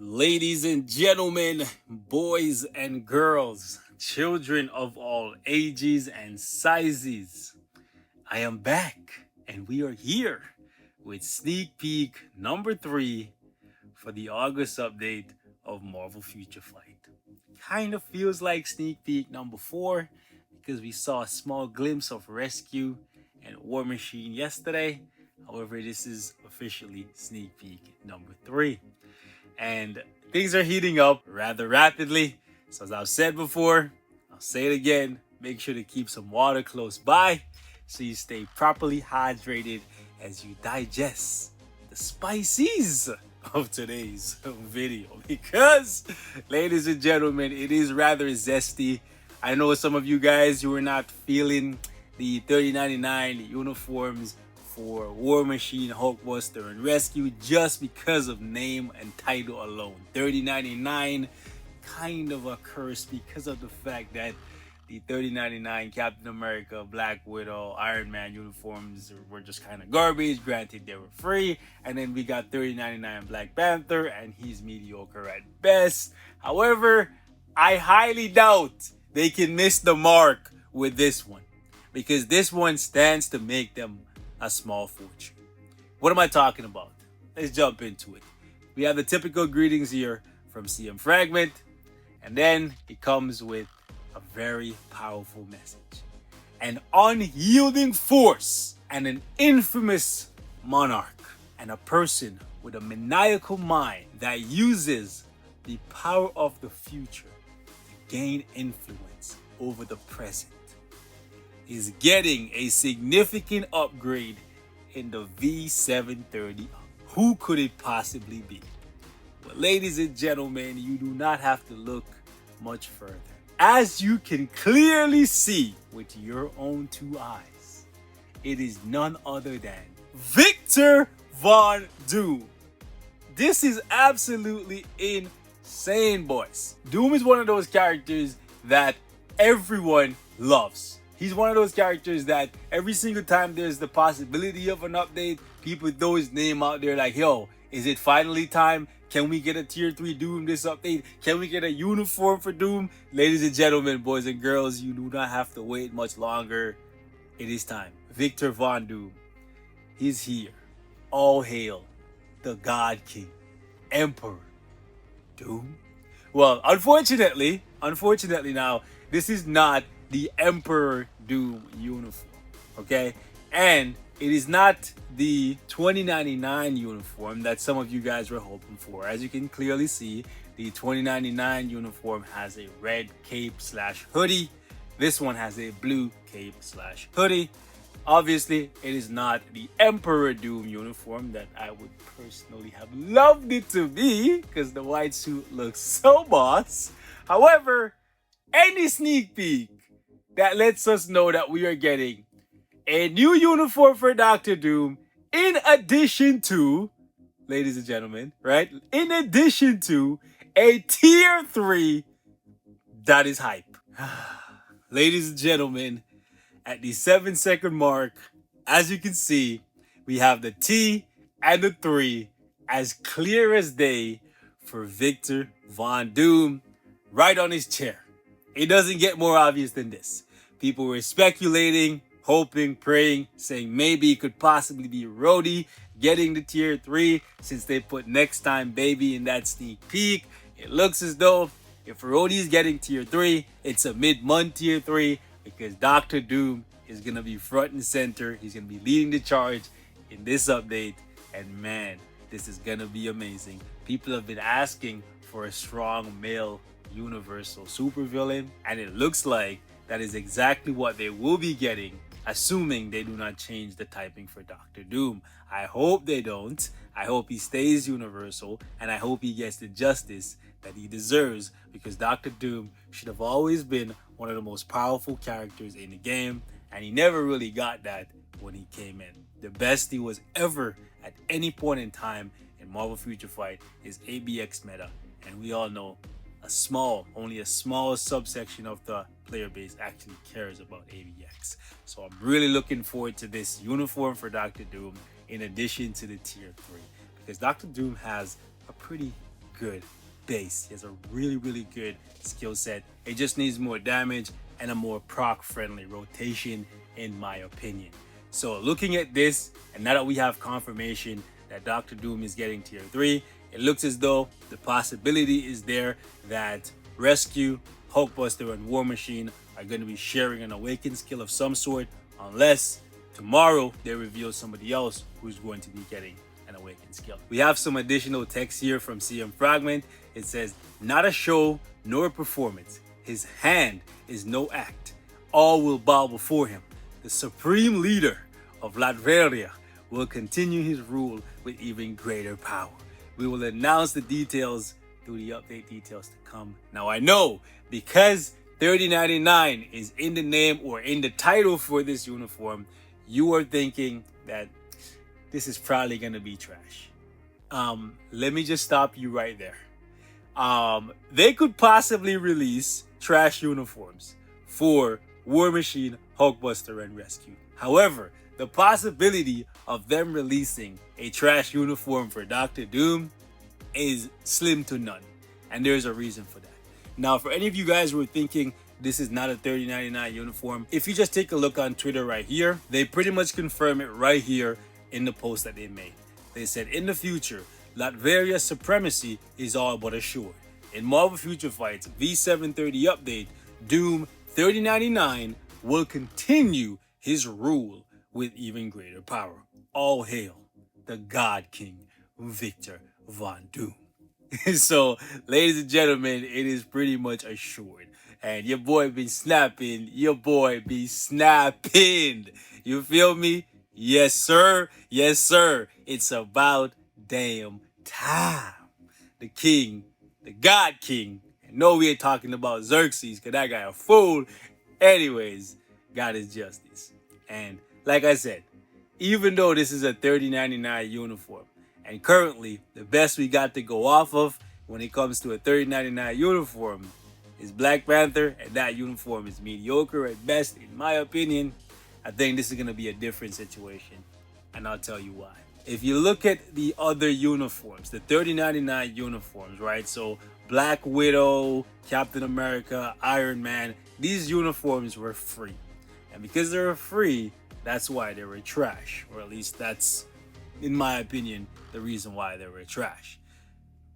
Ladies and gentlemen, boys and girls, children of all ages and sizes, I am back and we are here with sneak peek number 3 for the August update of Marvel Future Flight. Kind of feels like sneak peek number 4 because we saw a small glimpse of Rescue and War Machine yesterday. However, this is officially sneak peek number 3 and things are heating up rather rapidly. So, as I've said before, I'll say it again, make sure to keep some water close by so you stay properly hydrated as you digest the spices of today's video. Because, ladies and gentlemen, it is rather zesty. I know some of you guys who are not feeling the 3099 uniforms for War Machine, Hulkbuster, and Rescue just because of name and title alone. 3099 kind of a curse because of the fact that the 3099 Captain America, Black Widow, Iron Man uniforms were just kind of garbage. Granted, they were free. And then we got 3099 Black Panther, and he's mediocre at best. However, I highly doubt they can miss the mark with this one, because this one stands to make them a small fortune. What am I talking about? Let's jump into it. We have the typical greetings here from CM Fragment, and then it comes with a very powerful message. An unyielding force and an infamous monarch, and a person with a maniacal mind that uses the power of the future to gain influence over the present, is getting a significant upgrade in the V730. Who could it possibly be? Well, ladies and gentlemen, you do not have to look much further. As you can clearly see with your own two eyes, it is none other than Victor Von Doom. This is absolutely insane, boys. Doom is one of those characters that everyone loves. He's one of those characters that every single time there's the possibility of an update, people throw his name out there like, yo, is it finally time? Can we get a tier 3 Doom this update? Can we get a uniform for Doom? Ladies and gentlemen, boys and girls, you do not have to wait much longer. It is time. Victor Von Doom. He's here. All hail the God King, Emperor Doom. Well, unfortunately now, this is not the Emperor Doom uniform, okay? And it is not the 2099 uniform that some of you guys were hoping for. As you can clearly see, the 2099 uniform has a red cape slash hoodie. This one has a blue cape slash hoodie. Obviously, it is not the Emperor Doom uniform that I would personally have loved it to be, because the white suit looks so boss. However, any sneak peek that lets us know that we are getting a new uniform for Doctor Doom, in addition to, ladies and gentlemen, right? In addition to a tier 3, that is hype. Ladies and gentlemen, at the 7-second mark, as you can see, we have the T and the 3 as clear as day for Victor Von Doom right on his chair. It doesn't get more obvious than this. People were speculating, hoping, praying, saying maybe it could possibly be Rhodey getting the tier 3 since they put Next Time Baby in that sneak peek. It looks as though if Rhodey's getting tier 3, it's a mid-month tier 3 because Doctor Doom is going to be front and center. He's going to be leading the charge in this update. And man, this is going to be amazing. People have been asking for a strong male universal supervillain, and it looks like that is exactly what they will be getting, assuming they do not change the typing for Doctor Doom. I hope they don't. I hope he stays universal, and I hope he gets the justice that he deserves, because Doctor Doom should have always been one of the most powerful characters in the game, and he never really got that when he came in. The best he was ever at any point in time in Marvel Future Fight is ABX meta, and we all know only a small subsection of the player base actually cares about ABX. So I'm really looking forward to this uniform for Doctor Doom in addition to the tier 3, because Doctor Doom has a pretty good base. He has a really, really good skill set. It just needs more damage and a more proc-friendly rotation, in my opinion. So looking at this, and now that we have confirmation that Doctor Doom is getting tier 3, it looks as though the possibility is there that Rescue, Hulkbuster, and War Machine are going to be sharing an awakened skill of some sort, unless tomorrow they reveal somebody else who's going to be getting an awakened skill. We have some additional text here from CM Fragment. It says, not a show nor a performance. His hand is no act. All will bow before him. The supreme leader of Latveria will continue his rule with even greater power. We will announce the details through the update details to come. Now I know, because 3099 is in the name or in the title for this uniform, you are thinking that this is probably going to be trash. Let me just stop you right there. They could possibly release trash uniforms for War Machine, Hulkbuster, and Rescue. However, the possibility of them releasing a trash uniform for Doctor Doom is slim to none. And there's a reason for that. Now, for any of you guys who are thinking this is not a 3099 uniform, if you just take a look on Twitter right here, they pretty much confirm it right here in the post that they made. They said, in the future, Latveria's supremacy is all but assured. In Marvel Future Fights V730 update, Doom 3099 will continue his rule with even greater power. All hail the God King, Victor Von Doom. So, ladies and gentlemen, it is pretty much assured. And your boy be snapping. Your boy be snapping. You feel me? Yes, sir. Yes, sir. It's about damn time. The king, the God King. No, we ain't talking about Xerxes, because that guy a fool. Anyways, God is justice. And like I said, even though this is a 3099 uniform, and currently the best we got to go off of when it comes to a 3099 uniform is Black Panther, and that uniform is mediocre at best, in my opinion, I think this is going to be a different situation. And I'll tell you why. If you look at the other uniforms, the 3099 uniforms, right? So Black Widow, Captain America, Iron Man, these uniforms were free. And because they were free, that's why they were trash. Or at least that's, in my opinion, the reason why they were trash.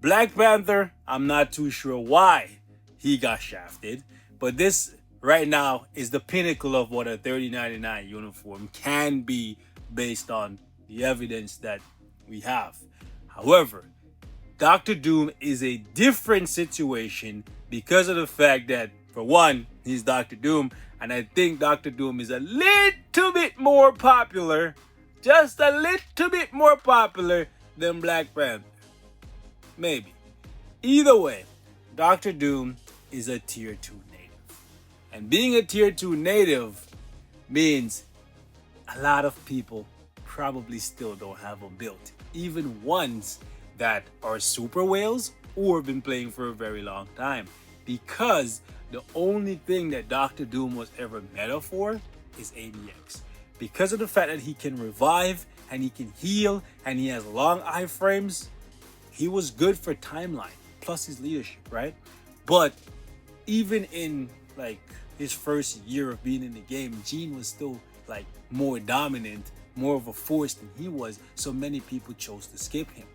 Black Panther, I'm not too sure why he got shafted. But this right now is the pinnacle of what a 3099 uniform can be based on the evidence that we have. However, Doctor Doom is a different situation because of the fact that, for one, he's Doctor Doom, and I think Doctor Doom is a little bit more popular, just a little bit more popular than Black Panther. Maybe. Either way, Doctor Doom is a tier 2 native. And being a tier 2 native means a lot of people probably still don't have them built. Even ones that are super whales or have been playing for a very long time. Because the only thing that Doctor Doom was ever meta for is ADX. Because of the fact that he can revive and he can heal and he has long iframes, he was good for timeline, plus his leadership, right? But even in like his first year of being in the game, Gene was still like more dominant, more of a force than he was, so many people chose to skip him.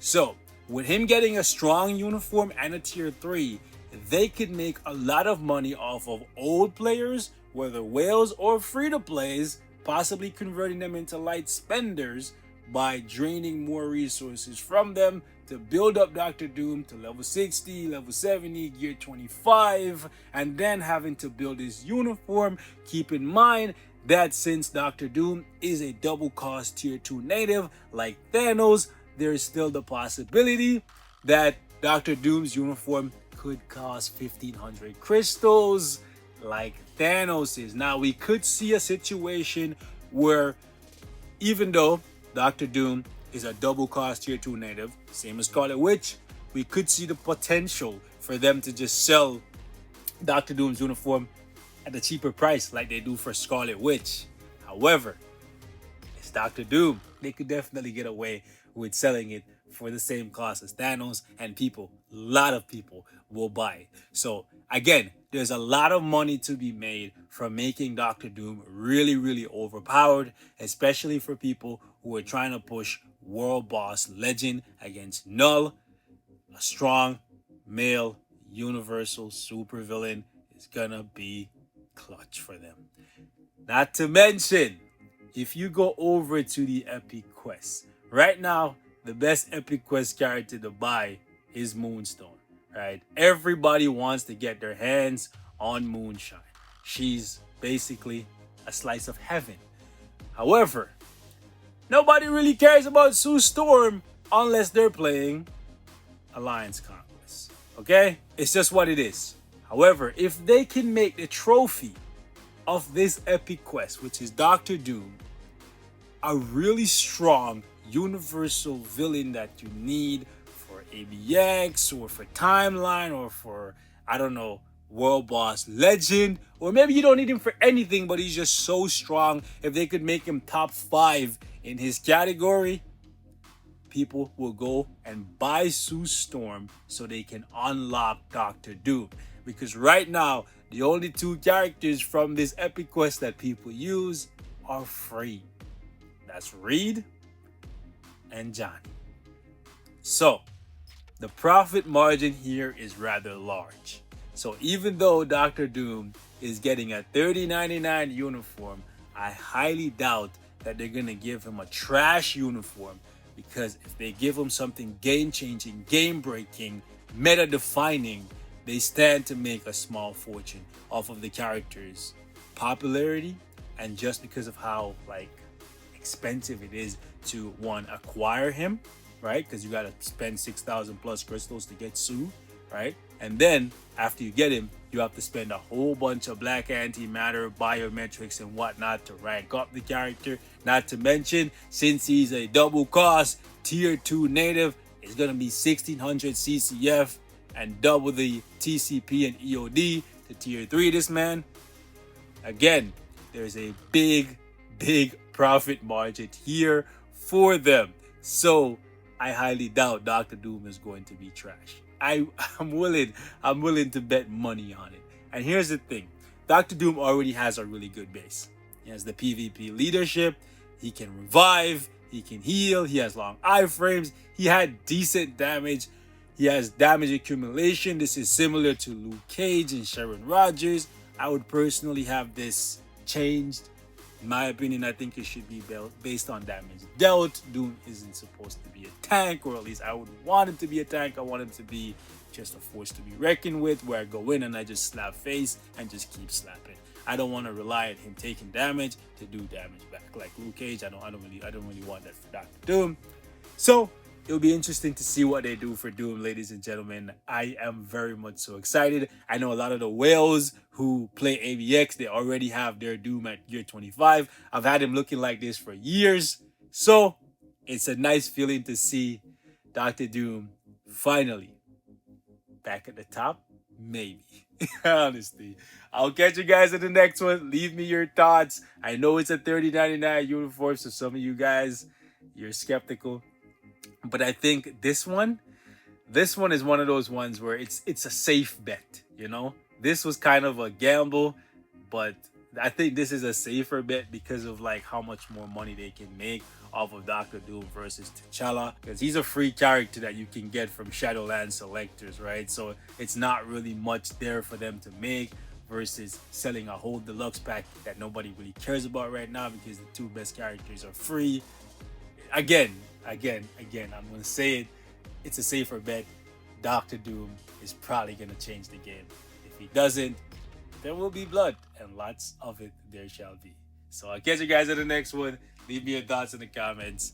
So with him getting a strong uniform and a tier 3, they could make a lot of money off of old players, whether whales or free-to-plays, possibly converting them into light spenders by draining more resources from them to build up Doctor Doom to level 60, level 70, gear 25, and then having to build his uniform. Keep in mind that since Doctor Doom is a double cost tier 2 native like Thanos, there is still the possibility that Doctor Doom's uniform could cost 1,500 crystals like Thanos is. Now, we could see a situation where even though Doctor Doom is a double cost tier 2 native, same as Scarlet Witch, we could see the potential for them to just sell Doctor Doom's uniform at a cheaper price like they do for Scarlet Witch. However, it's Doctor Doom. They could definitely get away with selling it for the same cost as Thanos, and people, a lot of people will buy it. So again, there's a lot of money to be made from making Doctor Doom really, really overpowered, especially for people who are trying to push World Boss Legend against Null, a strong male universal supervillain. Is gonna be clutch for them. Not to mention, if you go over to the Epic Quest, right now, the best Epic Quest character to buy is Moonstone, right? Everybody wants to get their hands on Moonshine. She's basically a slice of heaven. However, nobody really cares about Sue Storm unless they're playing Alliance Conquest. Okay? It's just what it is. However, if they can make the trophy of this epic quest, which is Doctor Doom, a really strong universal villain that you need for ABX or for Timeline or for, I don't know, World Boss Legend, or maybe you don't need him for anything, but he's just so strong. If they could make him top 5 in his category, people will go and buy Sue Storm so they can unlock Doctor Doom. Because right now, the only 2 characters from this epic quest that people use are free. That's Reed and Johnny. So, the profit margin here is rather large. So even though Doctor Doom is getting a $30.99 uniform, I highly doubt that they're going to give him a trash uniform, because if they give him something game-changing, game-breaking, meta-defining, they stand to make a small fortune off of the character's popularity, and just because of how expensive it is to acquire him, right? Because you got to spend 6,000 plus crystals to get Sue, right? And then after you get him, you have to spend a whole bunch of black antimatter, biometrics, and whatnot to rank up the character. Not to mention, since he's a double cost tier 2 native, it's gonna be 1600 CCF and double the TCP and EOD to tier 3. This man, again, there's a big profit margin here for them. So I highly doubt Doctor Doom is going to be trash. I'm willing to bet money on it. And here's the thing. Doctor Doom already has a really good base. He has the PvP leadership, he can revive, he can heal, he has long iframes, he had decent damage, he has damage accumulation. This is similar to Luke Cage and Sharon Rogers. I would personally have this changed. In my opinion, I think it should be based on damage dealt. Doom isn't supposed to be a tank, or at least I would want him to be a tank. I want him to be just a force to be reckoned with, where I go in and I just slap face and just keep slapping. I don't want to rely on him taking damage to do damage back like Luke Cage. I don't really want that for Doctor Doom. So it'll be interesting to see what they do for Doom, ladies and gentlemen. I am very much so excited. I know a lot of the whales who play AVX, they already have their Doom at year 25. I've had him looking like this for years. So it's a nice feeling to see Doctor Doom finally back at the top. Maybe. Honestly. I'll catch you guys in the next one. Leave me your thoughts. I know it's a $30.99 uniform, so some of you guys, you're skeptical. But I think this one is one of those ones where it's a safe bet, you know? This was kind of a gamble, but I think this is a safer bet because of how much more money they can make off of Doctor Doom versus T'Challa, because he's a free character that you can get from Shadowland selectors, right? So it's not really much there for them to make versus selling a whole deluxe pack that nobody really cares about right now because the 2 best characters are free. Again, I'm going to say it. It's a safer bet. Doctor Doom is probably going to change the game. If he doesn't, there will be blood, and lots of it there shall be. So I'll catch you guys in the next one. Leave me your thoughts in the comments.